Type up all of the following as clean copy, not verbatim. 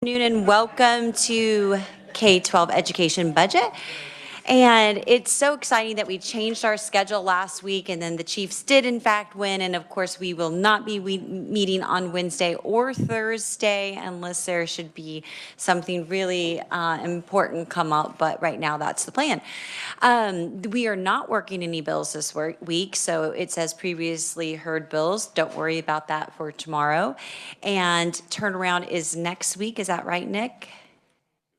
Good afternoon and welcome to K-12 Education Budget. And it's so exciting that we changed our schedule last week, and then the Chiefs did in fact win. And of course, we will not be meeting on Wednesday or Thursday unless there should be something really important come up. But right now, that's the plan. We are not working any bills this week, so it says previously heard bills. Don't worry about that for tomorrow. And turnaround is next week. Is that right, Nick?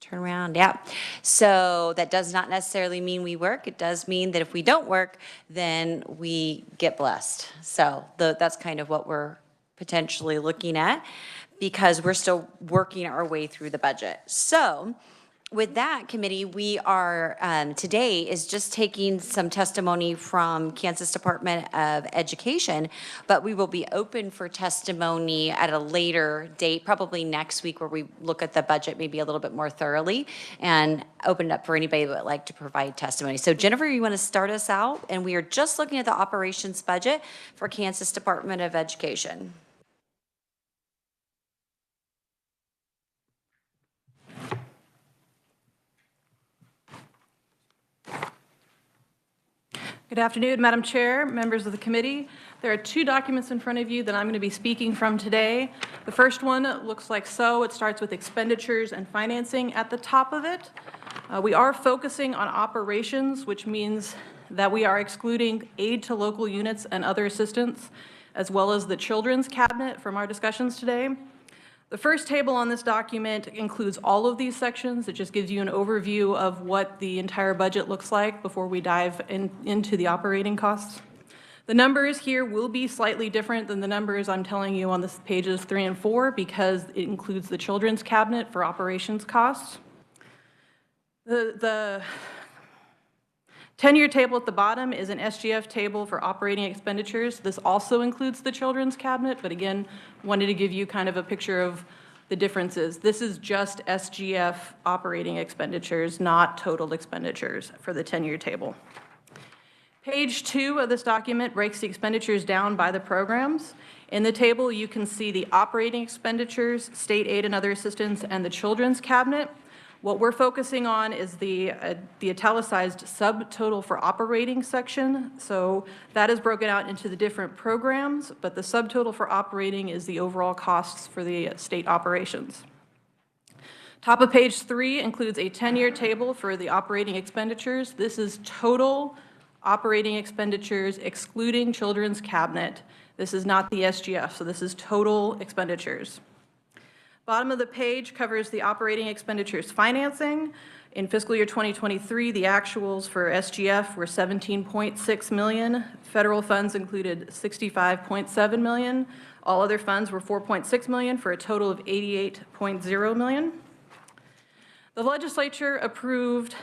Turnaround, yeah. So that does not necessarily mean we work. It does mean that if we don't work, then we get blessed. So that's kind of what we're potentially looking at because we're still working our way through the budget. So with that, committee, we are today is just taking some testimony from Kansas Department of Education, but we will be open for testimony at a later date, probably next week, where we look at the budget maybe a little bit more thoroughly and open it up for anybody that would like to provide testimony. So Jennifer, you want to start us out? And we are just looking at the operations budget for Kansas Department of Education. Good afternoon, Madam Chair, members of the committee. There are two documents in front of you that I'm going to be speaking from today. The first one looks like so. It starts with expenditures and financing at the top of it. We are focusing on operations, which means that we are excluding aid to local units and other assistance, as well as the children's cabinet from our discussions today. The first table on this document includes all of these sections. It just gives you an overview of what the entire budget looks like before we dive into the operating costs. The numbers here will be slightly different than the numbers I'm telling you on this pages 3 and 4 because it includes the children's cabinet for operations costs. The 10-year table at the bottom is an SGF table for operating expenditures. This also includes the children's cabinet, but again, wanted to give you kind of a picture of the differences. This is just SGF operating expenditures, not total expenditures for the 10-year table. Page 2 of this document breaks the expenditures down by the programs. In the table, you can see the operating expenditures, state aid and other assistance, and the children's cabinet. What we're focusing on is the italicized subtotal for operating section. So that is broken out into the different programs, but the subtotal for operating is the overall costs for the state operations. Top of page 3 includes a 10-year table for the operating expenditures. This is total operating expenditures excluding children's cabinet. This is not the SGF, so this is total expenditures. Bottom of the page covers the operating expenditures financing. In fiscal year 2023, the actuals for SGF were $17.6 million. Federal funds included $65.7 million. All other funds were $4.6 million for a total of $88.0 million. The legislature approved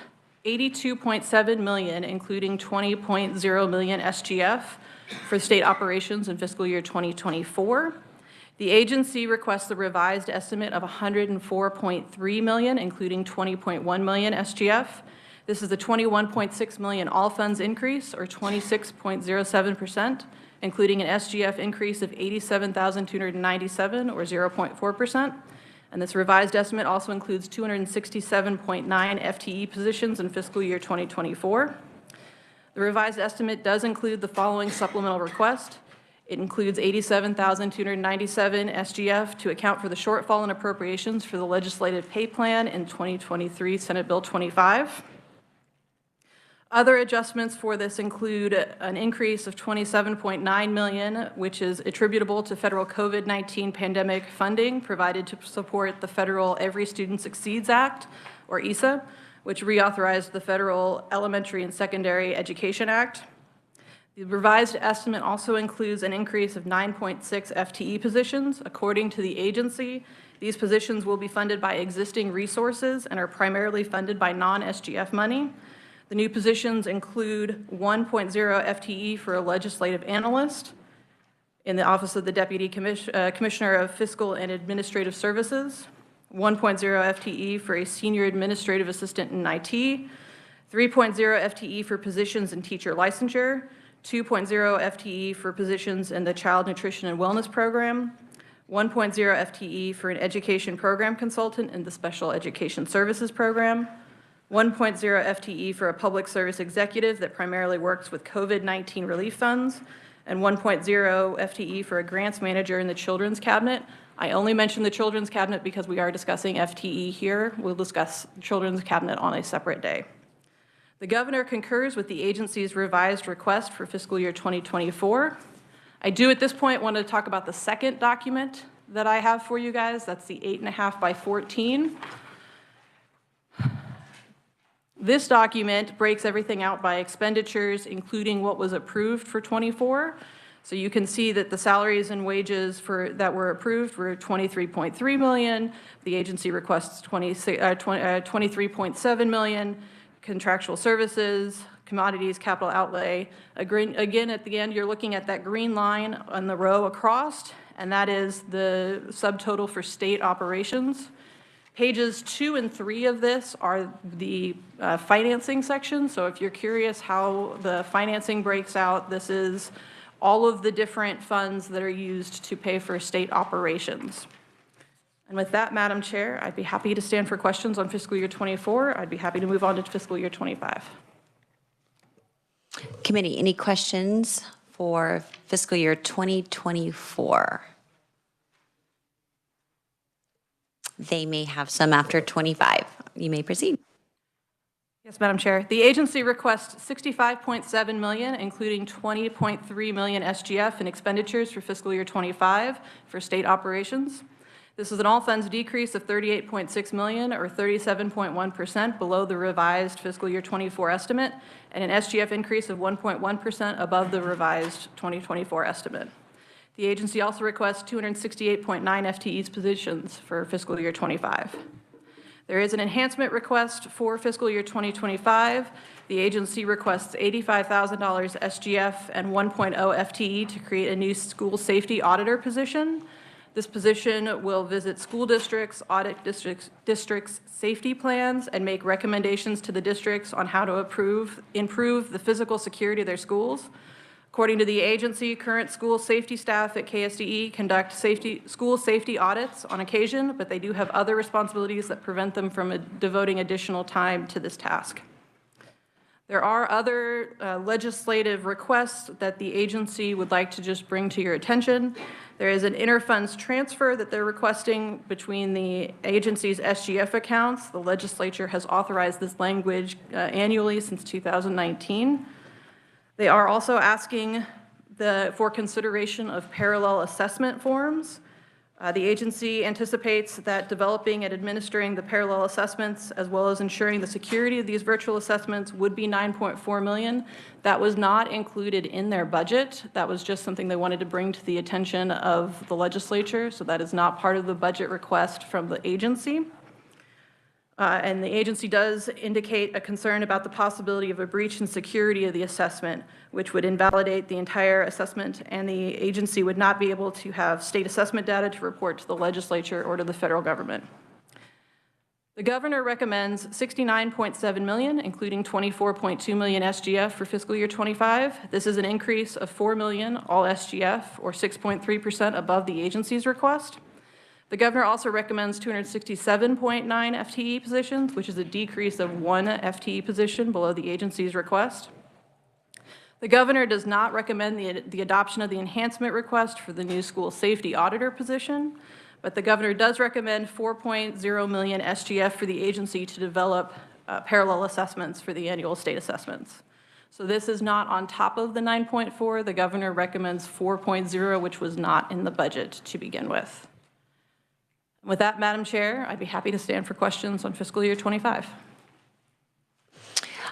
$82.7 million, including $20.0 million SGF for state operations in fiscal year 2024. The agency requests the revised estimate of $104.3 million, including $20.1 million SGF. This is a $21.6 million all funds increase, or 26.07%, including an SGF increase of $87,297, or 0.4%. And this revised estimate also includes 267.9 FTE positions in fiscal year 2024. The revised estimate does include the following supplemental request. It includes $87,297 SGF to account for the shortfall in appropriations for the legislative pay plan in 2023 Senate Bill 25. Other adjustments for this include an increase of $27.9 million, which is attributable to federal COVID-19 pandemic funding provided to support the federal Every Student Succeeds Act, or ESA, which reauthorized the Federal Elementary and Secondary Education Act. The revised estimate also includes an increase of 9.6 FTE positions. According to the agency, these positions will be funded by existing resources and are primarily funded by non-SGF money. The new positions include 1.0 FTE for a legislative analyst in the Office of the Deputy Commissioner of Fiscal and Administrative Services, 1.0 FTE for a senior administrative assistant in IT, 3.0 FTE for positions in teacher licensure, 2.0 FTE for positions in the Child Nutrition and Wellness Program, 1.0 FTE for an education program consultant in the special education services program, 1.0 FTE for a public service executive that primarily works with COVID-19 relief funds, and 1.0 FTE for a grants manager in the children's cabinet. I only mention the children's cabinet because we are discussing FTE here. We'll discuss children's cabinet on a separate day. The governor concurs with the agency's revised request for fiscal year 2024. I do at this point want to talk about the second document that I have for you guys. That's the 8.5 by 14. This document breaks everything out by expenditures, including what was approved for 24. So you can see that the salaries and wages that were approved were $23.3 million. The agency requests $23.7 million. Contractual services, commodities, capital outlay. Again, at the end, you're looking at that green line on the row across, and that is the subtotal for state operations. Pages 2 and 3 of this are the financing section. So if you're curious how the financing breaks out, this is all of the different funds that are used to pay for state operations. And with that, Madam Chair, I'd be happy to stand for questions on fiscal year 24. I'd be happy to move on to fiscal year 25. Committee, any questions for fiscal year 2024? They may have some after 25. You may proceed. Yes, Madam Chair. The agency requests $65.7 million, including $20.3 million SGF in expenditures for fiscal year 25 for state operations. This is an all-funds decrease of $38.6 million, or 37.1% below the revised fiscal year 24 estimate, and an SGF increase of 1.1% above the revised 2024 estimate. The agency also requests 268.9 FTEs positions for fiscal year 25. There is an enhancement request for fiscal year 2025. The agency requests $85,000 SGF and 1.0 FTE to create a new school safety auditor position. This position will visit school districts, audit districts' safety plans, and make recommendations to the districts on how to improve the physical security of their schools. According to the agency, current school safety staff at KSDE conduct school safety audits on occasion, but they do have other responsibilities that prevent them from devoting additional time to this task. There are other legislative requests that the agency would like to just bring to your attention. There is an interfunds transfer that they're requesting between the agency's SGF accounts. The legislature has authorized this language annually since 2019. They are also asking for consideration of parallel assessment forms. The agency anticipates that developing and administering the parallel assessments, as well as ensuring the security of these virtual assessments, would be $9.4 million. That was not included in their budget. That was just something they wanted to bring to the attention of the legislature, so that is not part of the budget request from the agency. And the agency does indicate a concern about the possibility of a breach in security of the assessment, which would invalidate the entire assessment, and the agency would not be able to have state assessment data to report to the legislature or to the federal government. The governor recommends $69.7 million, including $24.2 million SGF for fiscal year 25. This is an increase of $4 million, all SGF, or 6.3% above the agency's request. The governor also recommends 267.9 FTE positions, which is a decrease of 1 FTE position below the agency's request. The governor does not recommend the adoption of the enhancement request for the new school safety auditor position, but the governor does recommend 4.0 million SGF for the agency to develop parallel assessments for the annual state assessments. So this is not on top of the 9.4. The governor recommends 4.0, which was not in the budget to begin with. With that, Madam Chair, I'd be happy to stand for questions on fiscal year 25.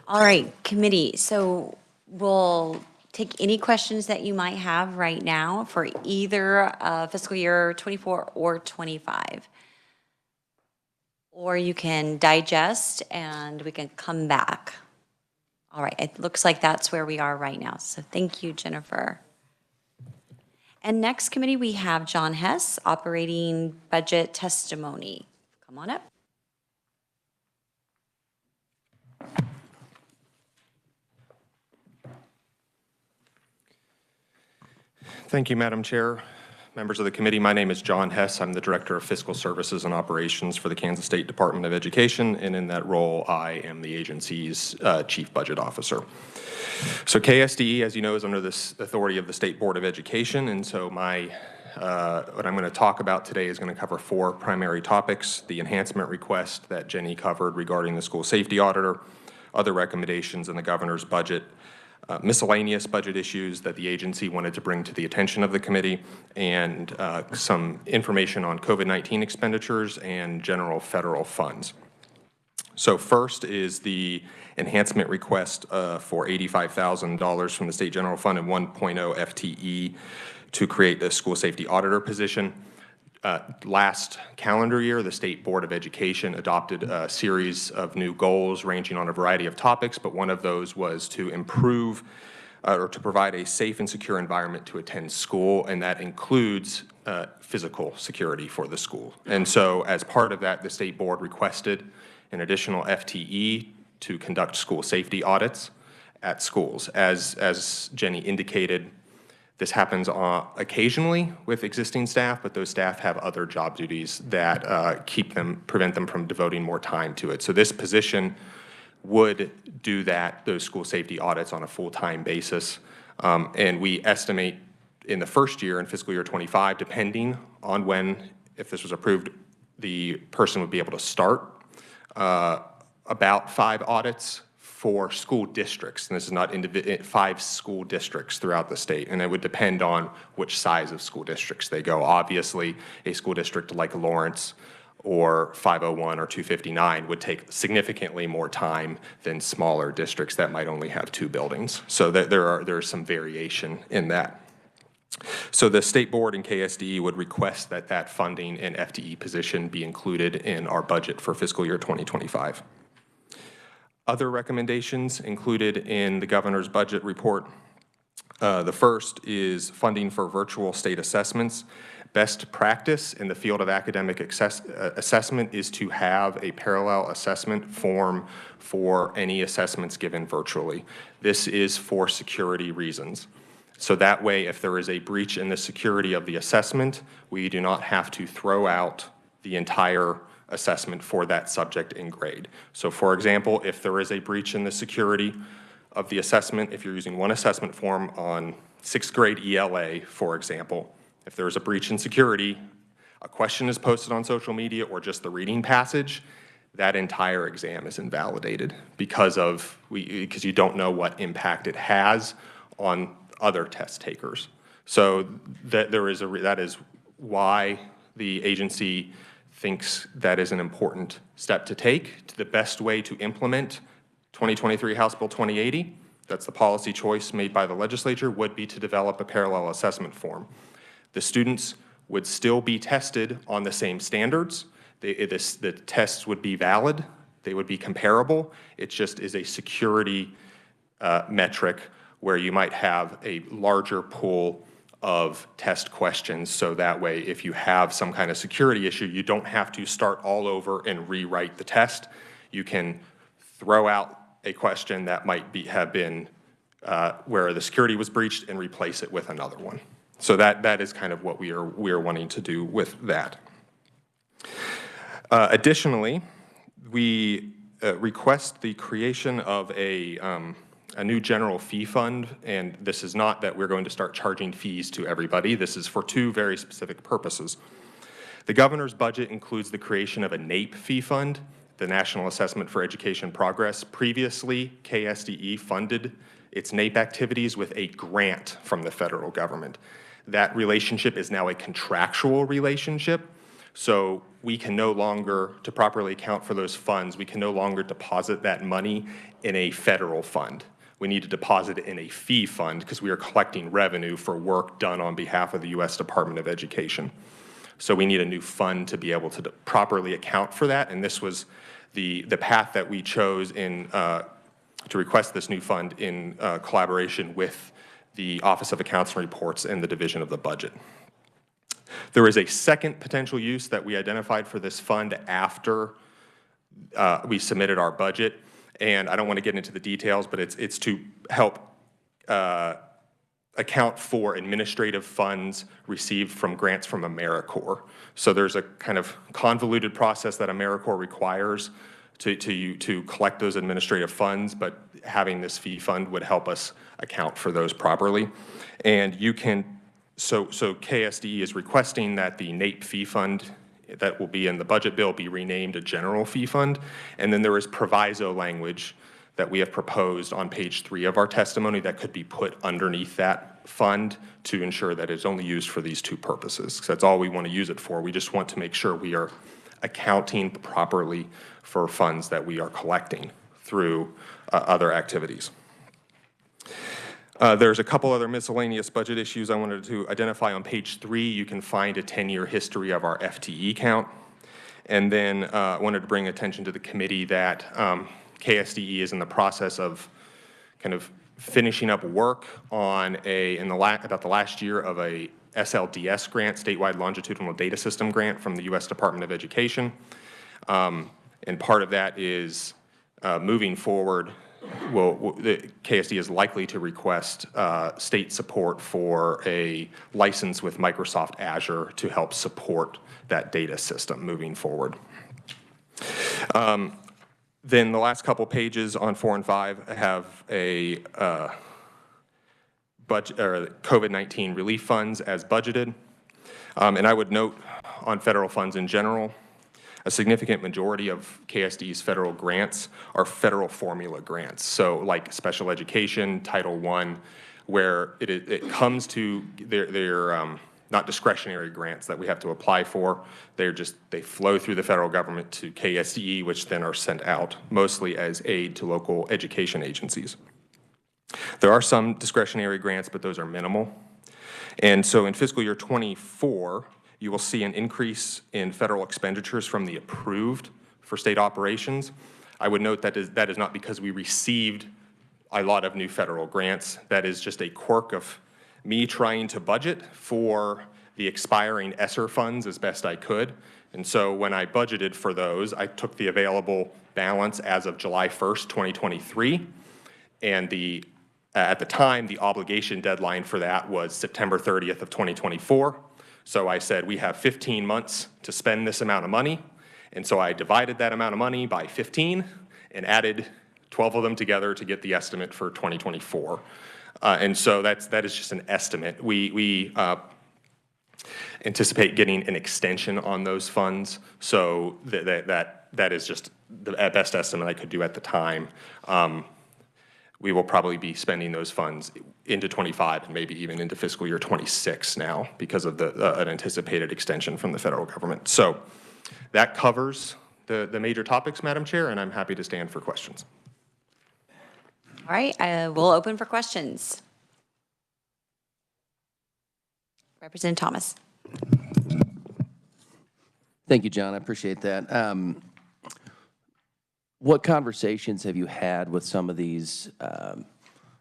All right, committee. So we'll take any questions that you might have right now for either fiscal year 24 or 25. Or you can digest and we can come back. All right, it looks like that's where we are right now. So thank you, Jennifer. And next committee, we have John Hess, operating budget testimony. Come on up. Thank you, Madam Chair. members of the committee. My name is John Hess. I'm the Director of Fiscal Services and Operations for the Kansas State Department of Education, and in that role, I am the agency's Chief Budget Officer. So KSDE, as you know, is under this authority of the State Board of Education, and so what I'm going to talk about today is going to cover 4 primary topics: the enhancement request that Jenny covered regarding the school safety auditor, other recommendations in the governor's budget, miscellaneous budget issues that the agency wanted to bring to the attention of the committee, and some information on COVID-19 expenditures and general federal funds. So first is the enhancement request for $85,000 from the State General Fund and 1.0 FTE to create the school safety auditor position. Last calendar year, the State Board of Education adopted a series of new goals ranging on a variety of topics, but one of those was to improve or to provide a safe and secure environment to attend school, and that includes physical security for the school. And so as part of that, the State Board requested an additional FTE to conduct school safety audits at schools. As Jenny indicated, this happens occasionally with existing staff, but those staff have other job duties that prevent them from devoting more time to it. So this position would do those school safety audits on a full-time basis. And we estimate in the first year, in fiscal year 25, depending on if this was approved, the person would be able to start about 5 audits for school districts, and this is not 5 school districts throughout the state, and it would depend on which size of school districts they go. Obviously, a school district like Lawrence or 501 or 259 would take significantly more time than smaller districts that might only have 2 buildings. So there's some variation in that. So the State Board and KSDE would request that funding and FTE position be included in our budget for fiscal year 2025. Other recommendations included in the governor's budget report. The first is funding for virtual state assessments. Best practice in the field of academic assessment is to have a parallel assessment form for any assessments given virtually. This is for security reasons. So that way, if there is a breach in the security of the assessment, we do not have to throw out the entire assessment for that subject and grade. So for example, if there is a breach in the security of the assessment, if you're using one assessment form on 6th grade ELA, for example, if there's a breach in security, a question is posted on social media or just the reading passage, that entire exam is invalidated because you don't know what impact it has on other test takers. So that is why the agency thinks that is an important step to take. The best way to implement 2023 House Bill 2080, that's the policy choice made by the legislature, would be to develop a parallel assessment form. The students would still be tested on the same standards. The tests would be valid. They would be comparable. It just is a security metric where you might have a larger pool of test questions, so that way if you have some kind of security issue, you don't have to start all over and rewrite the test. You can throw out a question that might have been where the security was breached and replace it with another one. So that is kind of what we are wanting to do with that. Additionally, we request the creation of a new general fee fund, and this is not that we're going to start charging fees to everybody. This is for 2 very specific purposes. The governor's budget includes the creation of a NAEP fee fund, the National Assessment for Education Progress. Previously, KSDE funded its NAEP activities with a grant from the federal government. That relationship is now a contractual relationship, so we can no longer, to properly account for those funds, we can no longer deposit that money in a federal fund. We need to deposit it in a fee fund because we are collecting revenue for work done on behalf of the U.S. Department of Education. So we need a new fund to be able to properly account for that, and this was the path that we chose to request this new fund in collaboration with the Office of Accounts and Reports and the Division of the Budget. There is a second potential use that we identified for this fund after we submitted our budget, and I don't want to get into the details, but it's to help account for administrative funds received from grants from AmeriCorps. So there's a kind of convoluted process that AmeriCorps requires to collect those administrative funds, but having this fee fund would help us account for those properly. And you can, so KSDE is requesting that the NAEP fee fund that will be in the budget bill be renamed a general fee fund. And then there is proviso language that we have proposed on page 3 of our testimony that could be put underneath that fund to ensure that it's only used for these 2 purposes. Because that's all we want to use it for. We just want to make sure we are accounting properly for funds that we are collecting through other activities. There's a couple other miscellaneous budget issues I wanted to identify. On page 3, you can find a 10-year history of our FTE count. And then I wanted to bring attention to the committee that KSDE is in the process of kind of finishing up work on about the last year of a SLDS grant, Statewide Longitudinal Data System grant from the U.S. Department of Education. And part of that is moving forward, the KSD is likely to request state support for a license with Microsoft Azure to help support that data system moving forward. Then the last couple pages on 4 and 5 have a budget or COVID-19 relief funds as budgeted. And I would note on federal funds in general, a significant majority of KSD's federal grants are federal formula grants. So like special education, Title I, where it comes to their not discretionary grants that we have to apply for. They flow through the federal government to KSDE, which then are sent out mostly as aid to local education agencies. There are some discretionary grants, but those are minimal. And so in fiscal year 24, you will see an increase in federal expenditures from the approved for state operations. I would note that is not because we received a lot of new federal grants. That is just a quirk of me trying to budget for the expiring ESSER funds as best I could. And so when I budgeted for those, I took the available balance as of July 1st, 2023. And at the time, the obligation deadline for that was September 30th of 2024. So I said, we have 15 months to spend this amount of money. And so I divided that amount of money by 15 and added 12 of them together to get the estimate for 2024. And so that is just an estimate. We anticipate getting an extension on those funds. So that is just the best estimate I could do at the time. We will probably be spending those funds into 25 and maybe even into fiscal year 26 now because of an anticipated extension from the federal government. So that covers the major topics, Madam Chair, and I'm happy to stand for questions. All right, we'll open for questions. Representative Thomas. Thank you, John. I appreciate that. What conversations have you had with some of these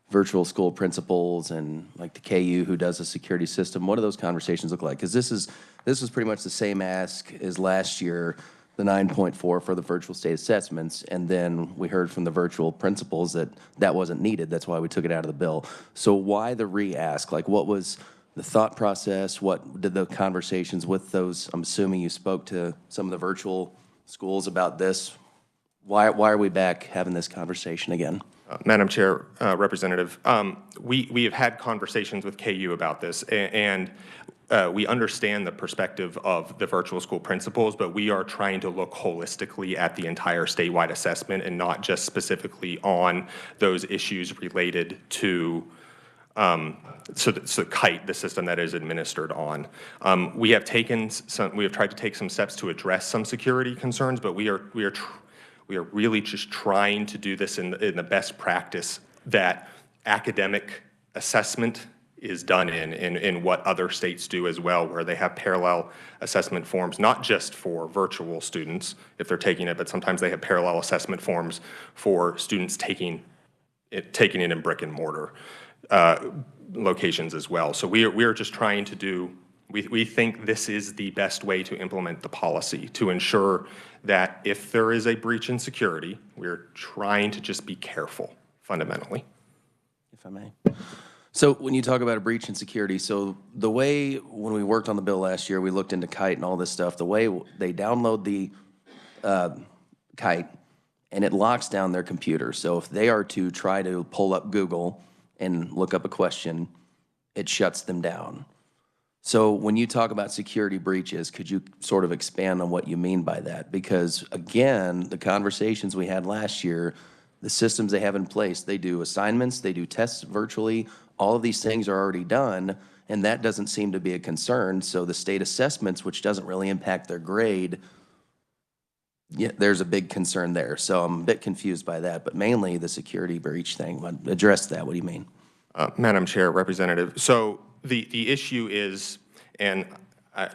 virtual school principals and like the KU who does the security system? What do those conversations look like? Because this is pretty much the same ask as last year, the 9.4 for the virtual state assessments, and then we heard from the virtual principals that wasn't needed. That's why we took it out of the bill. So why the re-ask? Like, what was the thought process? What did the conversations with those? I'm assuming you spoke to some of the virtual schools about this. Why are we back having this conversation again? Madam Chair, Representative, we have had conversations with KU about this, and we understand the perspective of the virtual school principals, but we are trying to look holistically at the entire statewide assessment and not just specifically on those issues related to KITE, the system that is administered on. We have tried to take some steps to address some security concerns, but we are really just trying to do this in the best practice that academic assessment is done in what other states do as well, where they have parallel assessment forms, not just for virtual students if they're taking it, but sometimes they have parallel assessment forms for students taking it in brick and mortar locations as well. So we are just trying to do, we think this is the best way to implement the policy to ensure that if there is a breach in security, we're trying to just be careful fundamentally. If I may. So when you talk about a breach in security, so the way, when we worked on the bill last year, we looked into Kite and all this stuff, the way they download the Kite and it locks down their computer. So if they are to try to pull up Google and look up a question, it shuts them down. So when you talk about security breaches, could you sort of expand on what you mean by that? Because again, the conversations we had last year, the systems they have in place, they do assignments, they do tests virtually, all of these things are already done, and that doesn't seem to be a concern. So the state assessments, which doesn't really impact their grade, yeah, there's a big concern there. So I'm a bit confused by that, but mainly the security breach thing. Address that. What do you mean? Madam Chair, Representative, so the issue is, and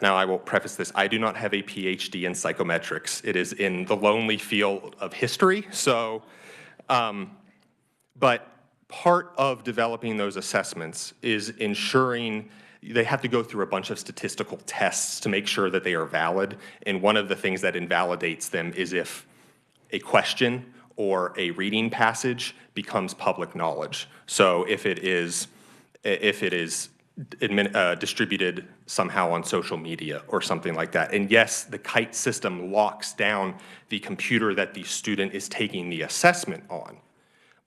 now I will preface this, I do not have a PhD in psychometrics. It is in the lonely field of history. So, but part of developing those assessments is ensuring they have to go through a bunch of statistical tests to make sure that they are valid. And one of the things that invalidates them is if a question or a reading passage becomes public knowledge. So if it is distributed somehow on social media or something like that. And yes, the Kite system locks down the computer that the student is taking the assessment on.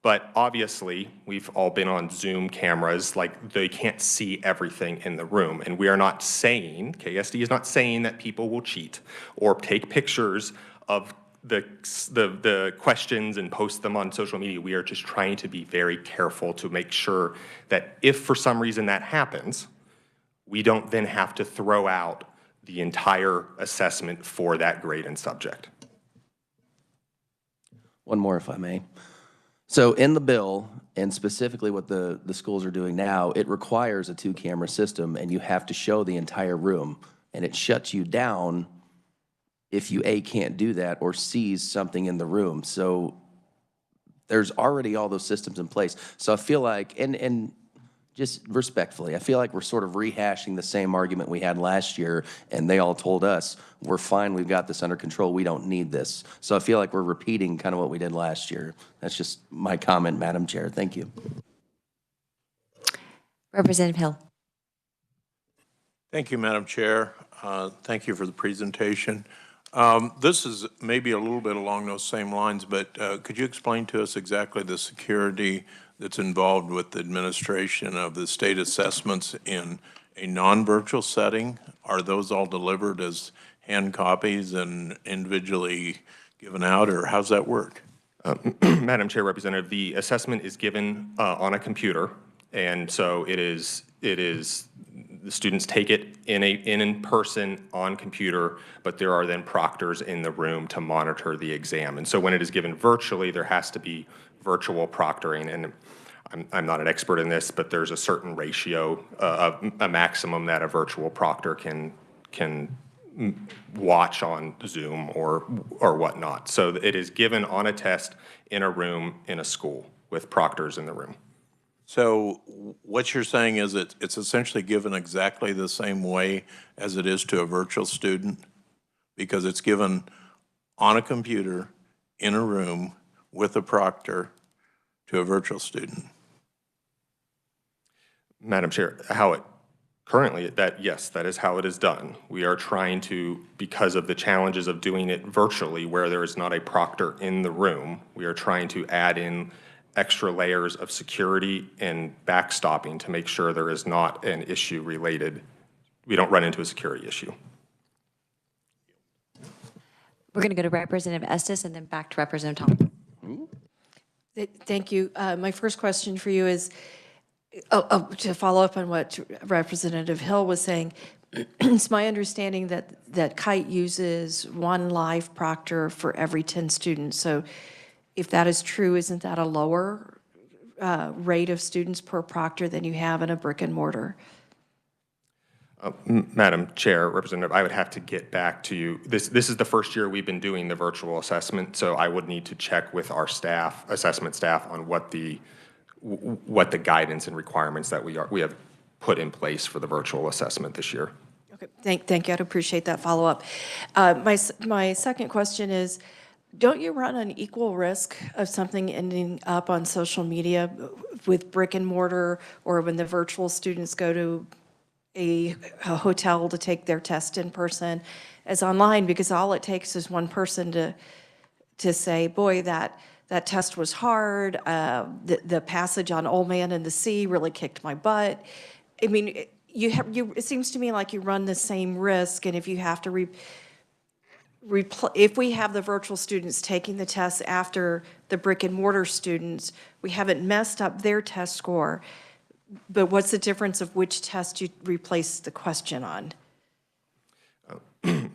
But obviously, we've all been on Zoom cameras, like they can't see everything in the room. And we are not saying, KSD is not saying that people will cheat or take pictures of the questions and post them on social media. We are just trying to be very careful to make sure that if for some reason that happens, we don't then have to throw out the entire assessment for that grade and subject. One more, if I may. So in the bill, and specifically what the schools are doing now, it requires a 2-camera system, and you have to show the entire room, and it shuts you down if you, A, can't do that, or sees something in the room. So there's already all those systems in place. So I feel like, and just respectfully, I feel like we're sort of rehashing the same argument we had last year, and they all told us, we're fine, we've got this under control, we don't need this. So I feel like we're repeating kind of what we did last year. That's just my comment, Madam Chair. Thank you. Representative Hill. Thank you, Madam Chair. Thank you for the presentation. This is maybe a little bit along those same lines, but could you explain to us exactly the security that's involved with the administration of the state assessments in a non-virtual setting? Are those all delivered as hand copies and individually given out, or how's that work? Madam Chair, Representative, the assessment is given on a computer, and so it is the students take it in person on computer, but there are then proctors in the room to monitor the exam. And so when it is given virtually, there has to be virtual proctoring. And I'm not an expert in this, but there's a certain ratio of a maximum that a virtual proctor can watch on Zoom or whatnot. So it is given on a test in a room in a school with proctors in the room. So what you're saying is it's essentially given exactly the same way as it is to a virtual student, because it's given on a computer in a room with a proctor to a virtual student. Madam Chair, how it currently, yes, that is how it is done. We are trying to, because of the challenges of doing it virtually where there is not a proctor in the room, we are trying to add in extra layers of security and backstopping to make sure there is not an issue related, we don't run into a security issue. We're going to go to Representative Estes and then back to Representative Thompson. Thank you. My first question for you is, to follow up on what Representative Hill was saying, it's my understanding that Kite uses one live proctor for every 10 students. So if that is true, isn't that a lower rate of students per proctor than you have in a brick and mortar? Madam Chair, Representative, I would have to get back to you. This is the first year we've been doing the virtual assessment, so I would need to check with our staff, assessment staff, on what the guidance and requirements that we have put in place for the virtual assessment this year. Okay, thank you. I'd appreciate that follow-up. My second question is, Don't you run an equal risk of something ending up on social media with brick and mortar, or when the virtual students go to a hotel to take their test in person as online? Because all it takes is one person to say, boy, that test was hard, the passage on Old Man and the Sea really kicked my butt. I mean, it seems to me like you run the same risk, and if you have to if we have the virtual students taking the tests after the brick and mortar students, we haven't messed up their test score. But what's the difference of which test you replace the question on?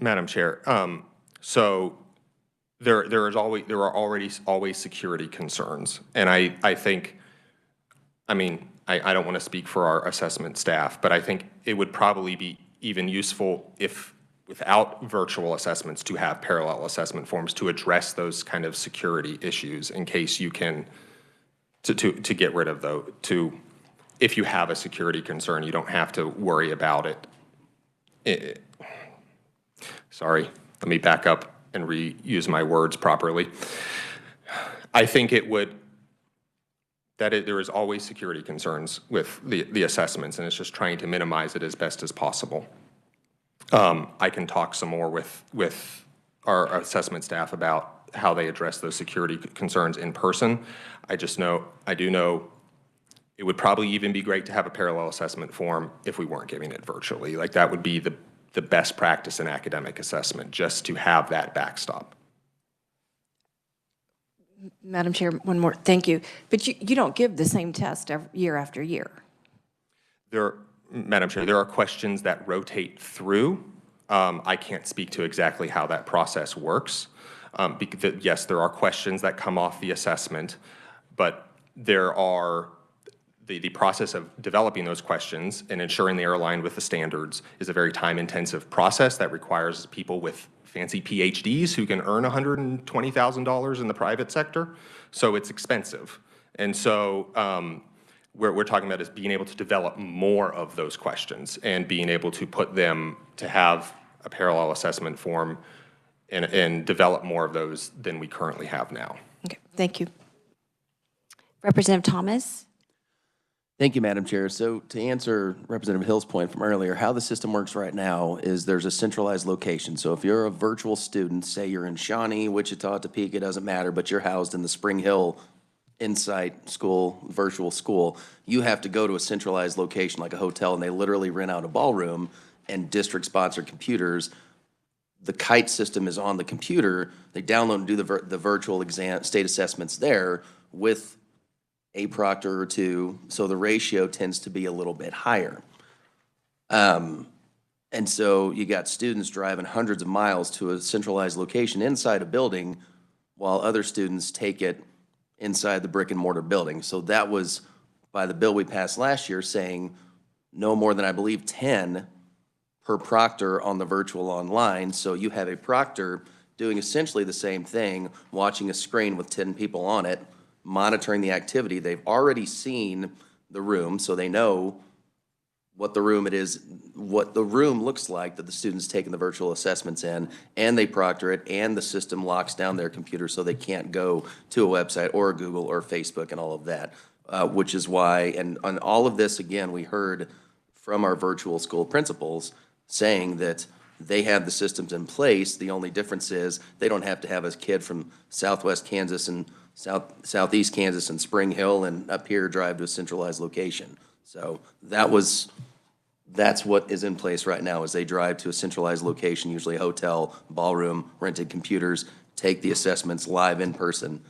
Madam Chair, so there are already always security concerns, and I think, I mean, I don't want to speak for our assessment staff, but I think it would probably be even useful if, without virtual assessments, to have parallel assessment forms to address those kind of security issues in case you can, to get rid of those, if you have a security concern, you don't have to worry about it. Sorry, let me back up and reuse my words properly. I think it would, there is always security concerns with the assessments, and it's just trying to minimize it as best as possible. I can talk some more with our assessment staff about how they address those security concerns in person. I do know it would probably even be great to have a parallel assessment form if we weren't giving it virtually. Like, that would be the best practice in academic assessment, just to have that backstop. Madam Chair, one more, thank you. But you don't give the same test year after year. Madam Chair, there are questions that rotate through. I can't speak to exactly how that process works. Because, yes, there are questions that come off the assessment, but there are the process of developing those questions and ensuring they are aligned with the standards is a very time-intensive process that requires people with fancy PhDs who can earn $120,000 in the private sector. So it's expensive. And so we're talking about is being able to develop more of those questions and being able to put them, to have a parallel assessment form and develop more of those than we currently have now. Okay, thank you. Representative Thomas? Thank you, Madam Chair. So to answer Representative Hill's point from earlier, how the system works right now is there's a centralized location. So if you're a virtual student, say you're in Shawnee, Wichita, Topeka, doesn't matter, but you're housed in the Spring Hill Insight School, virtual school, you have to go to a centralized location like a hotel, and they literally rent out a ballroom and district-sponsored computers. The KITE system is on the computer. They download and do the virtual exam, state assessments there with a proctor or two, so the ratio tends to be a little bit higher. And so you got students driving hundreds of miles to a centralized location inside a building while other students take it inside the brick and mortar building. So that was by the bill we passed last year, saying no more than, I believe, 10 per proctor on the virtual online. So you have a proctor doing essentially the same thing, watching a screen with 10 people on it, monitoring the activity. They've already seen the room, so they know what the room what the room looks like that the student's taking the virtual assessments in, and they proctor it, and the system locks down their computer so they can't go to a website or a Google or Facebook and all of that, which is why, and on all of this, again, we heard from our virtual school principals saying that they have the systems in place. The only difference is they don't have to have a kid from Southwest Kansas and Southeast Kansas and Spring Hill and up here drive to a centralized location. So that's what is in place right now, is they drive to a centralized location, usually a hotel, ballroom, rented computers, take the assessments live in person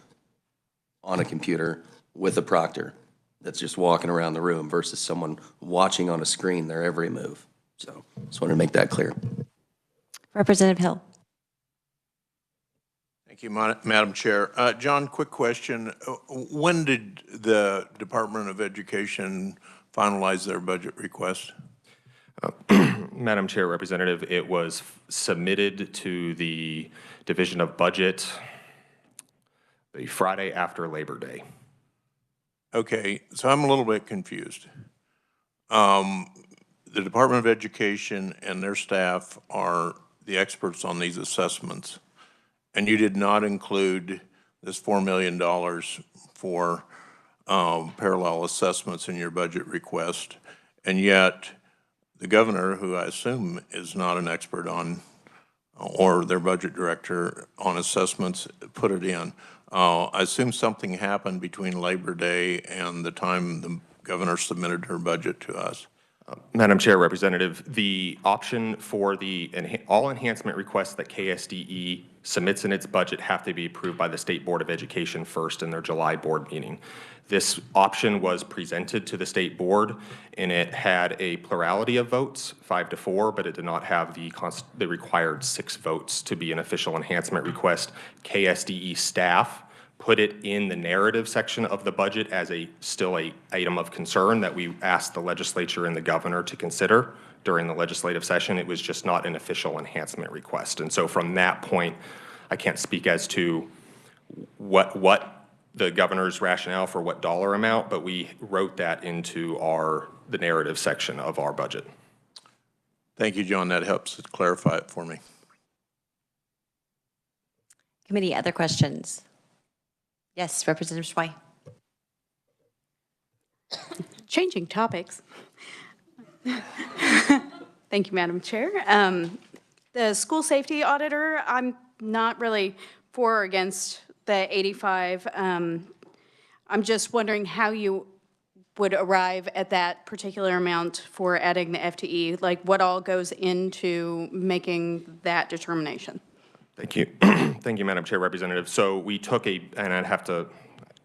on a computer with a proctor that's just walking around the room versus someone watching on a screen their every move. So just wanted to make that clear. Representative Hill? Thank you, Madam Chair. John, quick question. When did the Department of Education finalize their budget request? Madam Chair, Representative, it was submitted to the Division of Budget the Friday after Labor Day. Okay, so I'm a little bit confused. The Department of Education and their staff are the experts on these assessments. And you did not include this $4 million for parallel assessments in your budget request. And yet, the governor, who I assume is not an expert on, or their budget director on assessments, put it in. I assume something happened between Labor Day and the time the governor submitted her budget to us. Madam Chair, Representative, the option for the all enhancement requests that KSDE submits in its budget have to be approved by the State Board of Education first in their July board meeting. This option was presented to the State Board, and it had a plurality of votes, 5-4, but it did not have the required 6 votes to be an official enhancement request. KSDE staff put it in the narrative section of the budget as still a item of concern that we asked the legislature and the governor to consider during the legislative session. It was just not an official enhancement request. And so from that point, I can't speak as to what the governor's rationale for what dollar amount, but we wrote that into the narrative section of our budget. Thank you, John. That helps clarify it for me. Committee, other questions? Yes, Representative Schwei. Changing topics. Thank you, Madam Chair. The school safety auditor, I'm not really for or against the 85. I'm just wondering how you would arrive at that particular amount for adding the FTE, like what all goes into making that determination? Thank you. Thank you, Madam Chair, Representative. So we took and I'd have to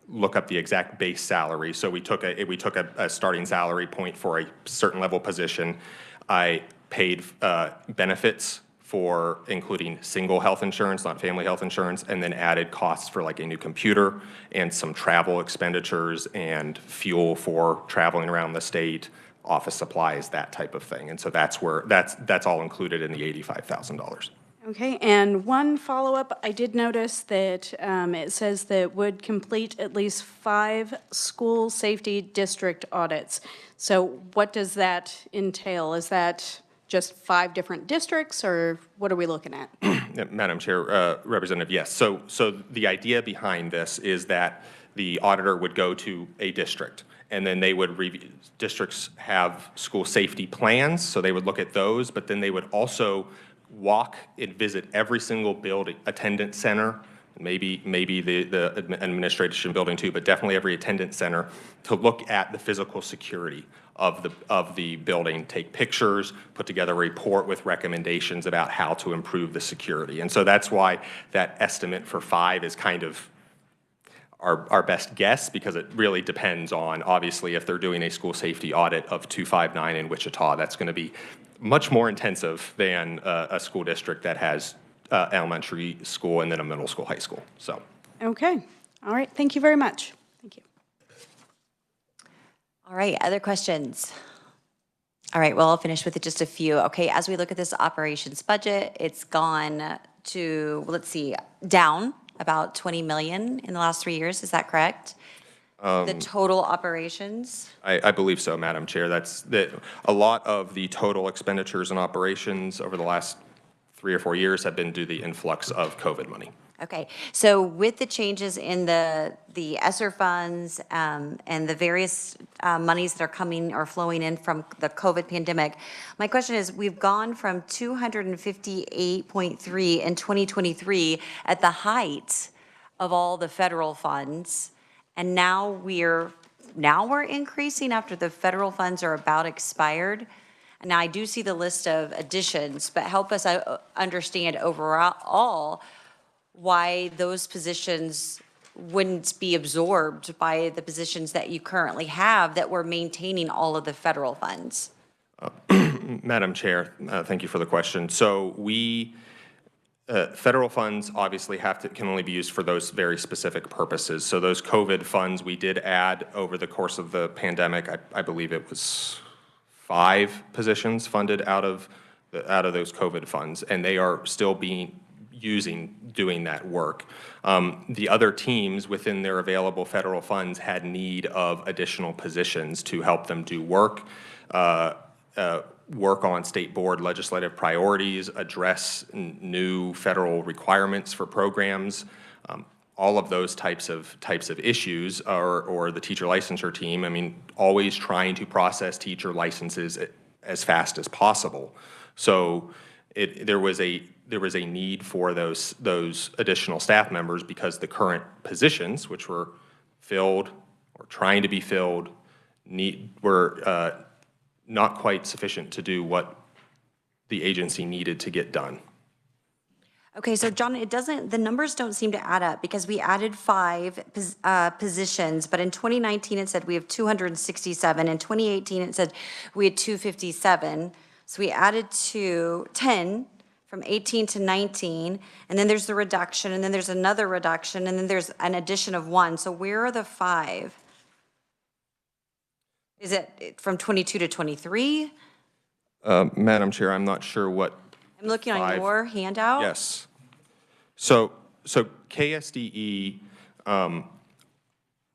look up the exact base salary. So we took a starting salary point for a certain level position. I paid benefits for including single health insurance, not family health insurance, and then added costs for like a new computer and some travel expenditures and fuel for traveling around the state, office supplies, that type of thing. And so that's all included in the $85,000. Okay, and one follow-up, I did notice that it says that would complete at least 5 school safety district audits. So what does that entail? Is that just 5 different districts, or what are we looking at? Madam Chair, Representative, yes. So the idea behind this is that the auditor would go to a district, and then they would review. Districts have school safety plans, so they would look at those, but then they would also walk and visit every single building, attendance center, maybe the administration building too, but definitely every attendance center, to look at the physical security of the building, take pictures, put together a report with recommendations about how to improve the security. And so that's why that estimate for 5 is kind of our best guess, because it really depends on, obviously, if they're doing a school safety audit of 259 in Wichita, that's going to be much more intensive than a school district that has elementary school and then a middle school, high school. So. Okay, all right, thank you very much. Thank you. All right, other questions? All right, well, I'll finish with just a few. Okay, as we look at this operations budget, it's gone to, let's see, down about 20 million in the last 3 years. Is that correct? The total operations? I believe so, Madam Chair. A lot of the total expenditures and operations over the last 3 or 4 years have been due to the influx of COVID money. Okay, so with the changes in the ESSER funds and the various monies that are coming or flowing in from the COVID pandemic, my question is, we've gone from 258.3 in 2023 at the height of all the federal funds, and now we're increasing after the federal funds are about expired. Now, I do see the list of additions, but help us understand overall why those positions wouldn't be absorbed by the positions that you currently have that were maintaining all of the federal funds. Madam Chair, thank you for the question. So federal funds obviously can only be used for those very specific purposes. So those COVID funds we did add over the course of the pandemic. I believe it was 5 positions funded out of those COVID funds, and they are still doing that work. The other teams within their available federal funds had need of additional positions to help them do work. work on state board legislative priorities, address new federal requirements for programs, all of those types of issues, or the teacher licensure team, I mean, always trying to process teacher licenses as fast as possible. So there was a need for those additional staff members because the current positions, which were filled or trying to be filled, were not quite sufficient to do what the agency needed to get done. Okay, so John, the numbers don't seem to add up because we added 5 positions, but in 2019 it said we have 267. In 2018 it said we had 257. So we added 10 from 18 to 19, and then there's the reduction, and then there's another reduction, and then there's an addition of 1. So where are the 5? Is it from 22 to 23? Madam Chair, I'm not sure what. I'm looking on 5. your handout. Yes. So KSDE,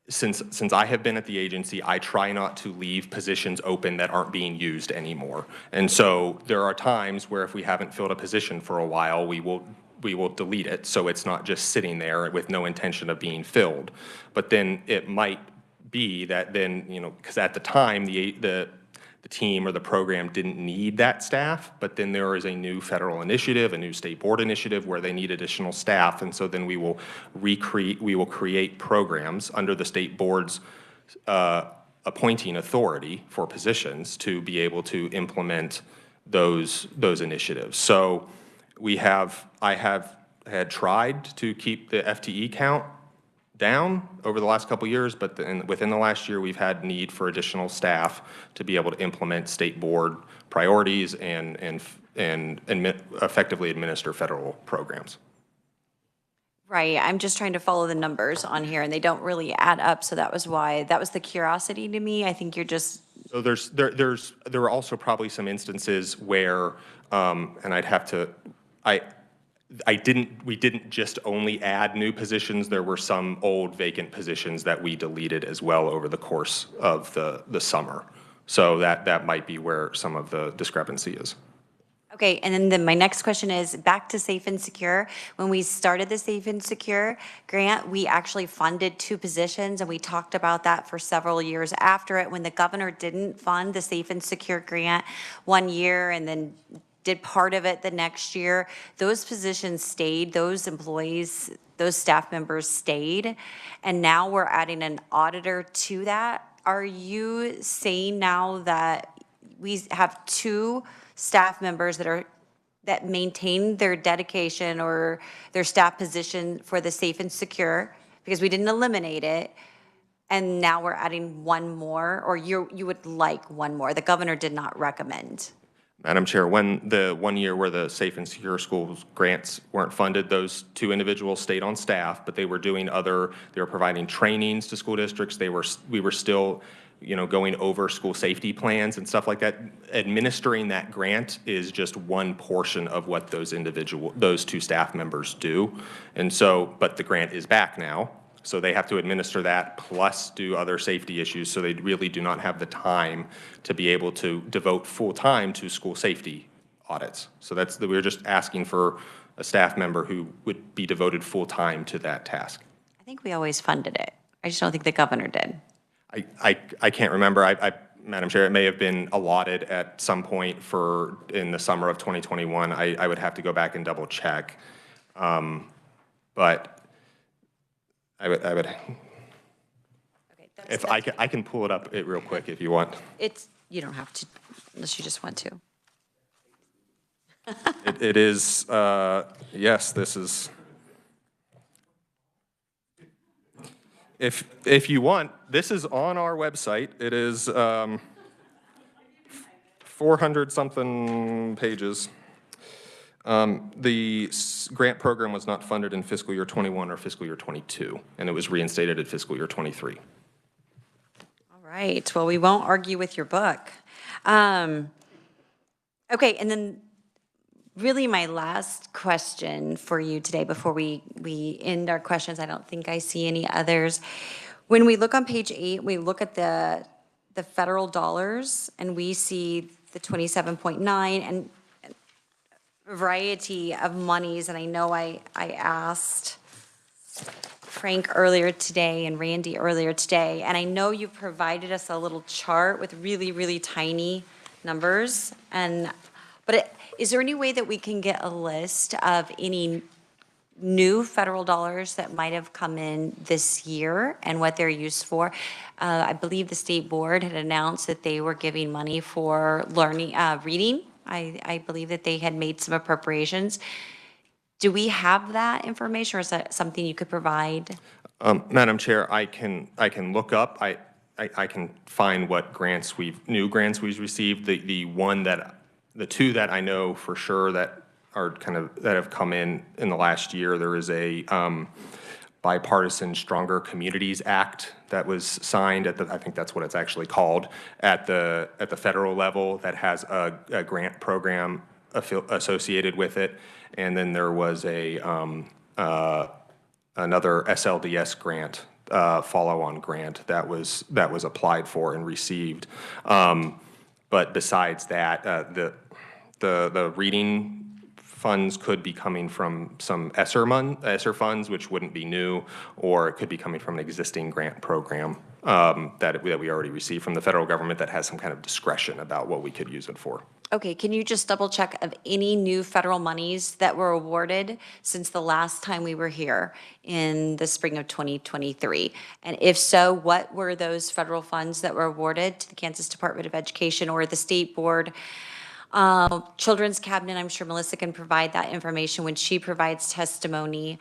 since I have been at the agency, I try not to leave positions open that aren't being used anymore. And so there are times where if we haven't filled a position for a while, we will delete it, so it's not just sitting there with no intention of being filled. But then it might be that then, because at the time, the team or the program didn't need that staff, but then there is a new federal initiative, a new state board initiative where they need additional staff, and so then we will create programs under the state board's appointing authority for positions to be able to implement those initiatives. So I have had tried to keep the FTE count down over the last couple of years, but within the last year, we've had need for additional staff to be able to implement state board priorities and effectively administer federal programs. Right, I'm just trying to follow the numbers on here, and they don't really add up, so that was the curiosity to me. I think you're just. So there are also probably some instances where, and I'd have to, we didn't just only add new positions. There were some old vacant positions that we deleted as well over the course of the summer. So that might be where some of the discrepancy is. Okay, and then my next question is back to Safe and Secure. When we started the Safe and Secure grant, we actually funded 2 positions, and we talked about that for several years after it. When the governor didn't fund the Safe and Secure grant 1 year and then did part of it the next year, those positions stayed, those employees, those staff members stayed, and now we're adding an auditor to that. Are you saying now that we have 2 staff members that maintain their dedication or their staff position for the Safe and Secure, because we didn't eliminate it, and now we're adding 1 more, or you would like 1 more? The governor did not recommend. Madam Chair, when the 1 year where the Safe and Secure Schools grants weren't funded, those 2 individuals stayed on staff, but they were doing they were providing trainings to school districts. We were still, going over school safety plans and stuff like that. Administering that grant is just one portion of what those 2 staff members do. And so, but the grant is back now. So they have to administer that plus do other safety issues. So they really do not have the time to be able to devote full time to school safety audits. So we're just asking for a staff member who would be devoted full time to that task. I think we always funded it. I just don't think the governor did. I can't remember. Madam Chair, it may have been allotted at some point in the summer of 2021. I would have to go back and double check. But I would. Okay, if I can pull it up real quick if you want. You don't have to, unless you just want to. It is, yes, this is. If you want, this is on our website. It is 400-something pages. The grant program was not funded in fiscal year 21 or fiscal year 22, and it was reinstated at fiscal year 23. All right, well, we won't argue with your book. Okay, and then really my last question for you today before we end our questions, I don't think I see any others. When we look on page 8, we look at the federal dollars, and we see the 27.9, and a variety of monies, and I know I asked Frank earlier today and Randy earlier today, and I know you provided us a little chart with really, really tiny numbers, is there any way that we can get a list of any new federal dollars that might have come in this year and what they're used for? I believe the state board had announced that they were giving money for learning, reading. I believe that they had made some appropriations. Do we have that information, or is that something you could provide? Madam Chair, I can look up, I can find what new grants we've received. The two that I know for sure that are that have come in the last year, there is a bipartisan Stronger Communities Act that was signed I think that's what it's actually called, at the federal level, that has a grant program associated with it. And then there was another SLDS grant, follow-on grant that was applied for and received. But besides that, the reading funds could be coming from some ESSER funds, which wouldn't be new, or it could be coming from an existing grant program that we already received from the federal government that has some kind of discretion about what we could use it for. Okay, can you just double check of any new federal monies that were awarded since the last time we were here in the spring of 2023? And if so, what were those federal funds that were awarded to the Kansas Department of Education or the State Board? Children's Cabinet, I'm sure Melissa can provide that information when she provides testimony,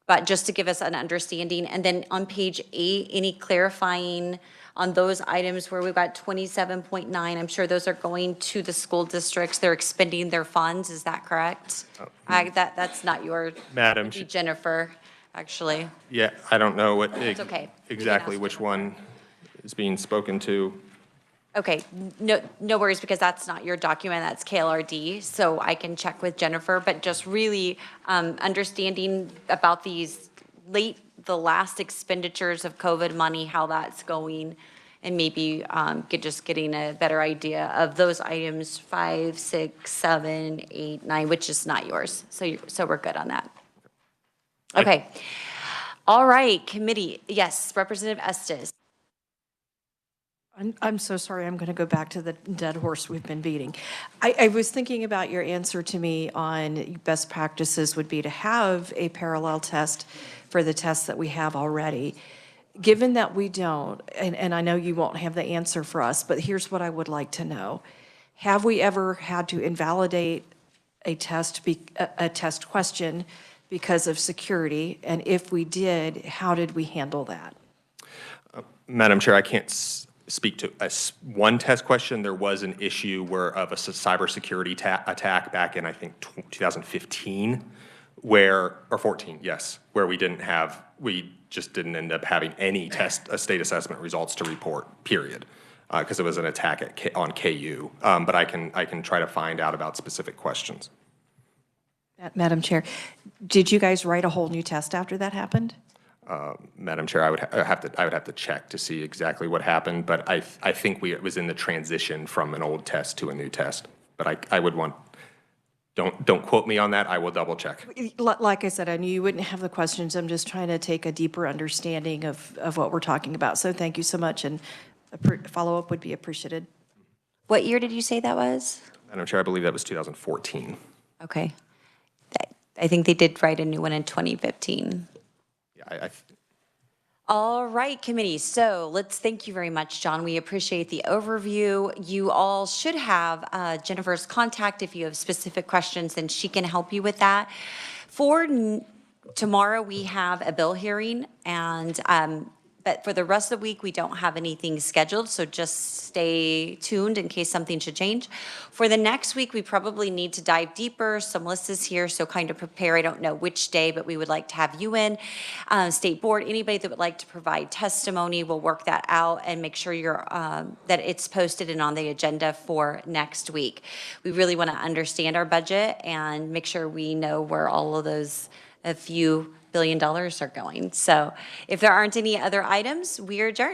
but just to give us an understanding. And then on page 8, any clarifying on those items where we've got 27.9, I'm sure those are going to the school districts. They're expending their funds. Is that correct? That's not your, Madam Jennifer, actually. Yeah, I don't know what okay. exactly which one is being spoken to. Okay, no worries, because that's not your document, that's KLRD, so I can check with Jennifer, but just really understanding about the last expenditures of COVID money, how that's going, and maybe just getting a better idea of those items 5, 6, 7, 8, 9, which is not yours. So we're good on that. Okay. All right, committee. Yes, Representative Estes. I'm so sorry, I'm going to go back to the dead horse we've been beating. I was thinking about your answer to me on best practices would be to have a parallel test for the tests that we have already. Given that we don't, and I know you won't have the answer for us, but here's what I would like to know. Have we ever had to invalidate a test question because of security? And if we did, how did we handle that? Madam Chair, I can't speak to one test question. There was an issue of a cybersecurity attack back in, I think, 2015, or 14, yes, where we just didn't end up having any state assessment results to report, period, because it was an attack on KU. But I can try to find out about specific questions. Madam Chair, did you guys write a whole new test after that happened? Madam Chair, I would have to check to see exactly what happened, but I think it was in the transition from an old test to a new test. But I would want, don't quote me on that. I will double check. Like I said, I knew you wouldn't have the questions. I'm just trying to take a deeper understanding of what we're talking about. So thank you so much, and a follow-up would be appreciated. What year did you say that was? Madam Chair, I believe that was 2014. Okay. I think they did write a new one in 2015. Yeah, All right, committee. So thank you very much, John. We appreciate the overview. You all should have Jennifer's contact. If you have specific questions, then she can help you with that. For tomorrow, we have a bill hearing, and but for the rest of the week, we don't have anything scheduled, so just stay tuned in case something should change. For the next week, we probably need to dive deeper. So Melissa's here, so kind of prepare. I don't know which day, but we would like to have you in. State Board, anybody that would like to provide testimony, we'll work that out and make sure that it's posted and on the agenda for next week. We really want to understand our budget and make sure we know where all of those a few $1 billion are going. So if there aren't any other items, we are adjourned.